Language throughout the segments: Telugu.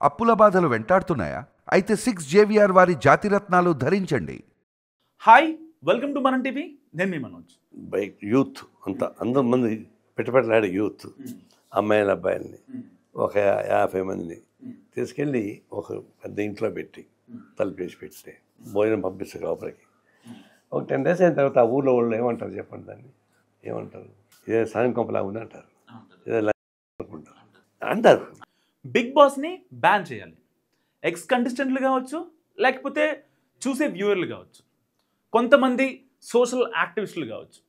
అప్పుల బాధలు వెంటాడుతున్నాయా? అయితే 6 JVR వారి జాతిరత్నాలు ధరించండి. హాయ్, వెల్కమ్ టు మనం టీవీ. నేను మీ మనోజ్. బైక్ యూత్ అంతా అందరు మంది పెట్టలాడే యూత్ అమ్మాయిల అబ్బాయిల్ని ఒక 50 మందిని తీసుకెళ్ళి ఒక పెద్ద ఇంట్లో పెట్టి తలుపు వేసి పెట్టి భోజనం పంపిస్తారు లోపలికి. ఒక 10 days అయిన తర్వాత ఆ ఊళ్ళో వాళ్ళు ఏమంటారు చెప్పండి, దాన్ని ఏమంటారు? ఇదే సాయం కొంపలా ఉంది అంటారు, ఇదే అనుకుంటారు అంటారు. బిగ్ బాస్ని బ్యాన్ చేయాలి. ఎక్స్ కంటెస్టెంట్లు కావచ్చు, లేకపోతే చూసే వ్యూవర్లు కావచ్చు, కొంతమంది సోషల్ యాక్టివిస్టులు కావచ్చు.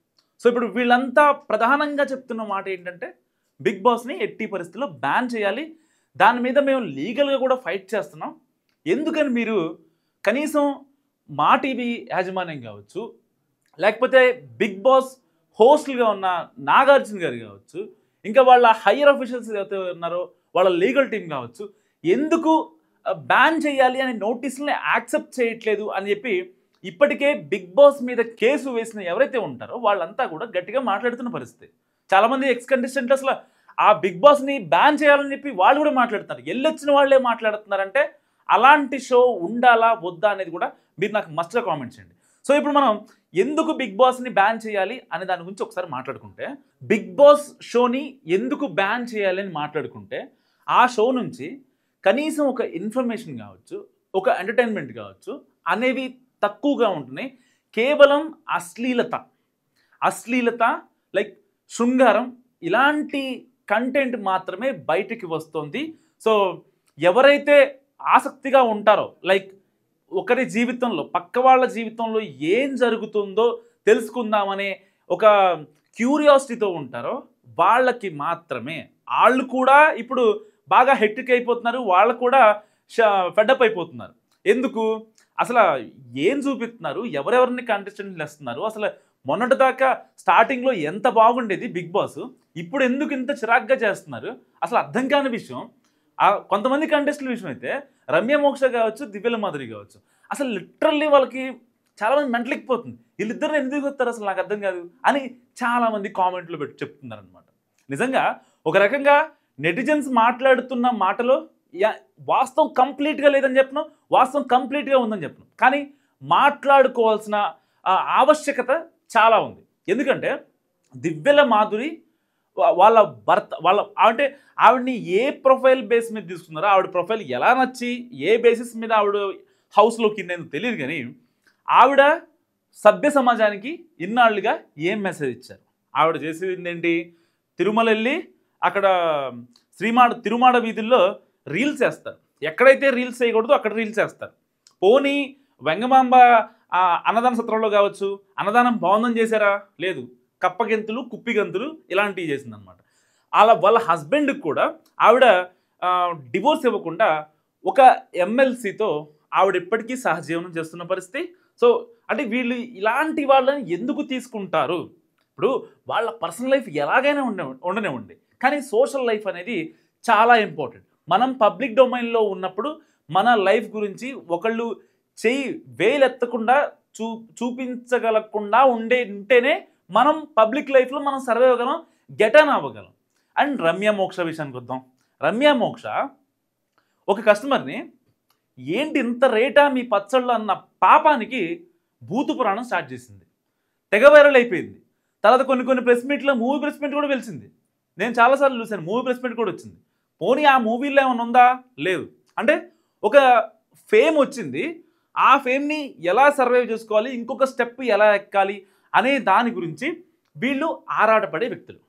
సో ఇప్పుడు వీళ్ళంతా ప్రధానంగా చెప్తున్న మాట ఏంటంటే బిగ్ బాస్ని ఎట్టి పరిస్థితుల్లో బ్యాన్ చేయాలి. దాని మీద మేము లీగల్గా కూడా ఫైట్ చేస్తున్నాం. ఎందుకని మీరు కనీసం మా టీవీ యాజమాన్యం కావచ్చు, లేకపోతే బిగ్ బాస్ హోస్ట్లుగా ఉన్న నాగార్జున గారు కావచ్చు, ఇంకా వాళ్ళ హయ్యర్ అఫీషియల్స్ ఎవరైతే ఉన్నారో వాళ్ళ లీగల్ టీం కావచ్చు, ఎందుకు బ్యాన్ చేయాలి అనే నోటీసుల్ని యాక్సెప్ట్ చేయట్లేదు అని చెప్పి ఇప్పటికే బిగ్ బాస్ మీద కేసు వేసిన ఎవరైతే ఉంటారో వాళ్ళంతా కూడా గట్టిగా మాట్లాడుతున్న పరిస్థితి. చాలామంది ఎక్స్ కంటెస్టెంట్ అసలు ఆ బిగ్ బాస్ని బ్యాన్ చేయాలని చెప్పి వాళ్ళు కూడా మాట్లాడుతున్నారు. వెళ్ళొచ్చిన వాళ్ళే మాట్లాడుతున్నారంటే అలాంటి షో ఉండాలా వద్దా అనేది కూడా మీరు నాకు మస్ట్గా కామెంట్ చేయండి. సో ఇప్పుడు మనం ఎందుకు బిగ్ బాస్ని బ్యాన్ చేయాలి అనే దాని గురించి ఒకసారి మాట్లాడుకుంటే, బిగ్ బాస్ షోని ఎందుకు బ్యాన్ చేయాలి అని మాట్లాడుకుంటే, ఆ షో నుంచి కనీసం ఒక ఇన్ఫర్మేషన్ కావచ్చు, ఒక ఎంటర్టైన్మెంట్ కావచ్చు అనేవి తక్కువగా ఉంటున్నాయి. కేవలం అశ్లీలత లైక్ శృంగారం ఇలాంటి కంటెంట్ మాత్రమే బయటికి వస్తుంది. సో ఎవరైతే ఆసక్తిగా ఉంటారో, లైక్ ఒకరి జీవితంలో పక్క వాళ్ళ జీవితంలో ఏం జరుగుతుందో తెలుసుకుందామనే ఒక క్యూరియాసిటీతో ఉంటారో వాళ్ళకి మాత్రమే. వాళ్ళు కూడా ఇప్పుడు బాగా హెక్టిక్ అయిపోతున్నారు, వాళ్ళు కూడా ఫెడప్ అయిపోతున్నారు. ఎందుకు? అసలు ఏం చూపిస్తున్నారు, ఎవరెవరిని కంటెస్టెంట్లు వేస్తున్నారు, అసలు మొన్నటిదాకా స్టార్టింగ్లో ఎంత బాగుండేది బిగ్ బాస్, ఇప్పుడు ఎందుకు ఇంత చిరాగ్గా చేస్తున్నారు అసలు అర్థం కాని విషయం. కొంతమంది కంటెస్టెంట్ల విషయం అయితే రమ్య మోక్ష కావచ్చు, దివ్యల మాధురి కావచ్చు, అసలు లిటరల్లీ వాళ్ళకి చాలామంది మెంటలెక్కిపోతుంది. వీళ్ళిద్దరిని ఎందుకు వస్తారు అసలు నాకు అర్థం కాదు అని చాలామంది కామెంట్లు పెట్టి చెప్తున్నారు అనమాట. నిజంగా ఒక రకంగా నెటిజన్స్ మాట్లాడుతున్న మాటలో వాస్తవం కంప్లీట్గా లేదని చెప్పను, వాస్తవం కంప్లీట్గా ఉందని చెప్పను. కానీ మాట్లాడుకోవాల్సిన ఆవశ్యకత చాలా ఉంది. ఎందుకంటే దివ్యల మాధురి వాళ్ళ భర్త అంటే ఆవిడని ఏ ప్రొఫైల్ బేస్ మీద తీసుకున్నారో, ఆవిడ ప్రొఫైల్ ఎలా నచ్చి ఏ బేసిస్ మీద ఆవిడ హౌస్లోకి నేను తెలియదు, కానీ ఆవిడ సభ్య సమాజానికి ఇన్నాళ్ళుగా ఏం మెసేజ్ ఇచ్చారు? ఆవిడ చేసేది ఏంటి? తిరుమల వెళ్ళి అక్కడ తిరుమాడ వీధుల్లో రీల్స్ వేస్తారు. ఎక్కడైతే రీల్స్ చేయకూడదో అక్కడ రీల్స్ వేస్తారు. పోనీ వెంగమాంబ అన్నదాన సత్రంలో కావచ్చు, అన్నదానం బాగుందని చేశారా? లేదు, కప్పగెంతులు కుప్పిగంతులు ఇలాంటివి చేసిందనమాట. అలా వాళ్ళ హస్బెండ్కి కూడా ఆవిడ డివోర్స్ ఇవ్వకుండా ఒక ఎమ్మెల్సీతో ఆవిడ ఇప్పటికీ సహజీవనం చేస్తున్న పరిస్థితి. సో అంటే వీళ్ళు ఇలాంటి వాళ్ళని ఎందుకు తీసుకుంటారు? ఇప్పుడు వాళ్ళ పర్సనల్ లైఫ్ ఎలాగైనా ఉండనివ్వండి, కానీ సోషల్ లైఫ్ అనేది చాలా ఇంపార్టెంట్. మనం పబ్లిక్ డొమైన్లో ఉన్నప్పుడు మన లైఫ్ గురించి ఒకళ్ళు వేలెత్తకుండా చూపించగలకుండా ఉంటేనే మనం పబ్లిక్ లైఫ్లో మనం సర్వే అవ్వగలం, గెటాన్ అవ్వగలం. అండ్ రమ్య మోక్ష విషయానికి వద్దాం. రమ్య మోక్ష ఒక కస్టమర్ని ఏంటి ఇంత రేటా మీ పచ్చళ్ళు అన్న పాపానికి భూతు పురాణం స్టార్ట్ చేసింది. తెగ వైరల్ అయిపోయింది. తర్వాత కొన్ని ప్రెస్ మీట్లో మూవీ ప్రెస్ మీట్ కూడా వెలిసింది. నేను చాలాసార్లు చూశాను, మూవీ ప్రెస్ మీట్ కూడా వచ్చింది. పోనీ ఆ మూవీలో ఏమైనా ఉందా? లేదు. అంటే ఒక ఫేమ్ వచ్చింది, ఆ ఫేమ్ని ఎలా సర్వైవ్ చేసుకోవాలి, ఇంకొక స్టెప్ ఎలా ఎక్కాలి అనే దాని గురించి వీళ్ళు ఆరాటపడే వ్యక్తులు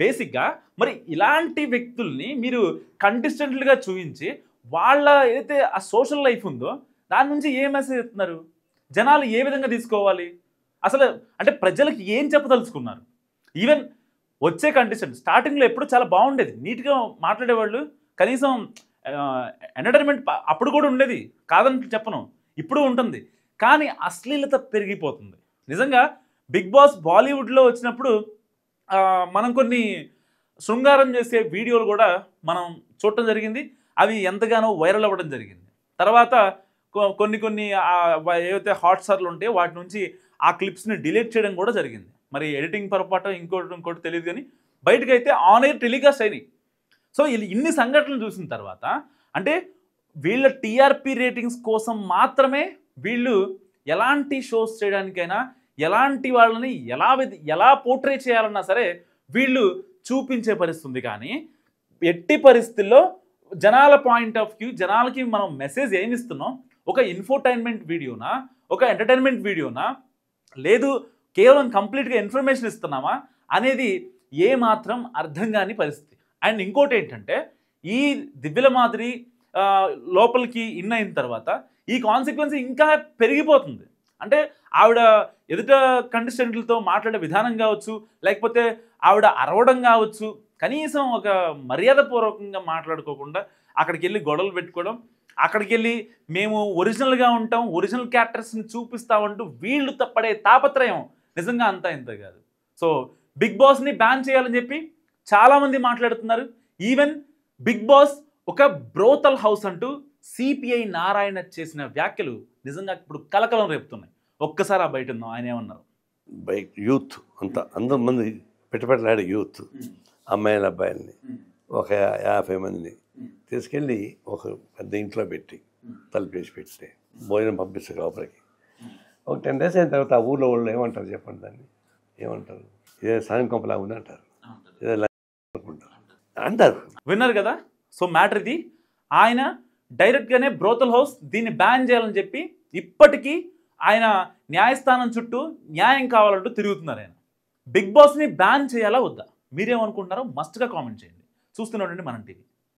బేసిక్గా. మరి ఇలాంటి వ్యక్తుల్ని మీరు కంటెస్టెంట్లుగా చూపించి వాళ్ళ ఏదైతే ఆ సోషల్ లైఫ్ ఉందో దాని నుంచి ఏ మెసేజ్ ఇస్తున్నారు? జనాలు ఏ విధంగా తీసుకోవాలి అసలు? అంటే ప్రజలకు ఏం చెప్పదలుచుకున్నారు? ఈవెన్ వచ్చే కంటెస్టెంట్ స్టార్టింగ్లో ఎప్పుడు చాలా బాగుండేది, నీట్గా మాట్లాడేవాళ్ళు, కనీసం ఎంటర్టైన్మెంట్ అప్పుడు కూడా ఉండేది, కాదని చెప్పను, ఇప్పుడు ఉంటుంది. కానీ అశ్లీలత పెరిగిపోతుంది. నిజంగా బిగ్ బాస్ బాలీవుడ్లో వచ్చినప్పుడు మనం కొన్ని శృంగారం చేసే వీడియోలు కూడా మనం చూడటం జరిగింది. అవి ఎంతగానో వైరల్ అవ్వడం జరిగింది. తర్వాత కొన్ని ఏవైతే హాట్స్టార్లు ఉంటాయో వాటి నుంచి ఆ క్లిప్స్ని డిలీట్ చేయడం కూడా జరిగింది. మరి ఎడిటింగ్ పొరపాటు ఇంకోటి తెలియదు, కానీ బయటకైతే ఆన్ ఎయిర్ టెలికాస్ట్ అయినాయి. సో ఇన్ని సంఘటనలు చూసిన తర్వాత అంటే వీళ్ళ టీఆర్పీ రేటింగ్స్ కోసం మాత్రమే వీళ్ళు ఎలాంటి షోస్ చేయడానికైనా ఎలాంటి వాళ్ళని ఎలా పోర్ట్రే చేయాలన్నా సరే వీళ్ళు చూపించే పరిస్థితి. కానీ ఎట్టి పరిస్థితుల్లో జనాల పాయింట్ ఆఫ్ వ్యూ, జనాలకి మనం మెసేజ్ ఏమి ఇస్తున్నాం, ఒక ఇన్ఫోటైన్మెంట్ వీడియోనా, ఒక ఎంటర్టైన్మెంట్ వీడియోనా, లేదు కేవలం కంప్లీట్గా ఇన్ఫర్మేషన్ ఇస్తున్నామా అనేది ఏమాత్రం అర్థం కాని పరిస్థితి. అండ్ ఇంకోటి ఏంటంటే, ఈ దివ్యల మాదిరి లోపలికి ఇన్ అయిన తర్వాత ఈ కాన్సిక్వెన్స్ ఇంకా పెరిగిపోతుంది. అంటే ఆవిడ ఎదుట కంటెస్టెంట్లతో మాట్లాడే విధానం కావచ్చు, లేకపోతే ఆవిడ అరవడం కావచ్చు, కనీసం ఒక మర్యాదపూర్వకంగా మాట్లాడుకోకుండా అక్కడికి వెళ్ళి గొడవలు పెట్టుకోవడం, అక్కడికి వెళ్ళి మేము ఒరిజినల్గా ఉంటాం, ఒరిజినల్ క్యారెక్టర్స్ని చూపిస్తామంటూ వీళ్ళు పడే తాపత్రయం నిజంగా అంతా ఇంత కాదు. సో బిగ్ బాస్ని బ్యాన్ చేయాలని చెప్పి చాలామంది మాట్లాడుతున్నారు. ఈవెన్ బిగ్ బాస్ ఒక బ్రోతల్ హౌస్ అంటూ సిపిఐ నారాయణ చేసిన వ్యాఖ్యలు నిజంగా ఇప్పుడు కలకలం రేపుతున్నాయి. ఒక్కసారి ఆ బయట ఉందాం, ఆయన ఏమన్నారు. యూత్ అంతా అందరు మంది పెట్టలాడే యూత్, అమ్మాయిల అబ్బాయిల్ని ఒక 50 మందిని తీసుకెళ్ళి ఒక పెద్ద ఇంట్లో పెట్టి తలుపేసి పెట్టి భోజనం పంపిస్తారు లోపలికి. ఒక 10 days అయిన తర్వాత ఆ ఊళ్ళో వాళ్ళు ఏమంటారు చెప్పండి, దాన్ని ఏమంటారు, ఇదే సాయం కొంపలా ఉంది అంటారు, ఇదే అంటారు. విన్నారు కదా. సో మ్యాటర్ ఇది. ఆయన డైరెక్ట్గానే బ్రోతల్ హౌస్ దీన్ని బ్యాన్ చేయాలని చెప్పి ఇప్పటికీ ఆయన న్యాయస్థానం చుట్టూ న్యాయం కావాలంటూ తిరుగుతున్నారు. ఆయన బిగ్ బాస్ని బ్యాన్ చేయాలా వద్దా, మీరేమనుకుంటున్నారో మస్ట్గా కామెంట్ చేయండి. చూస్తూనే ఉండండి మనం టీవీ.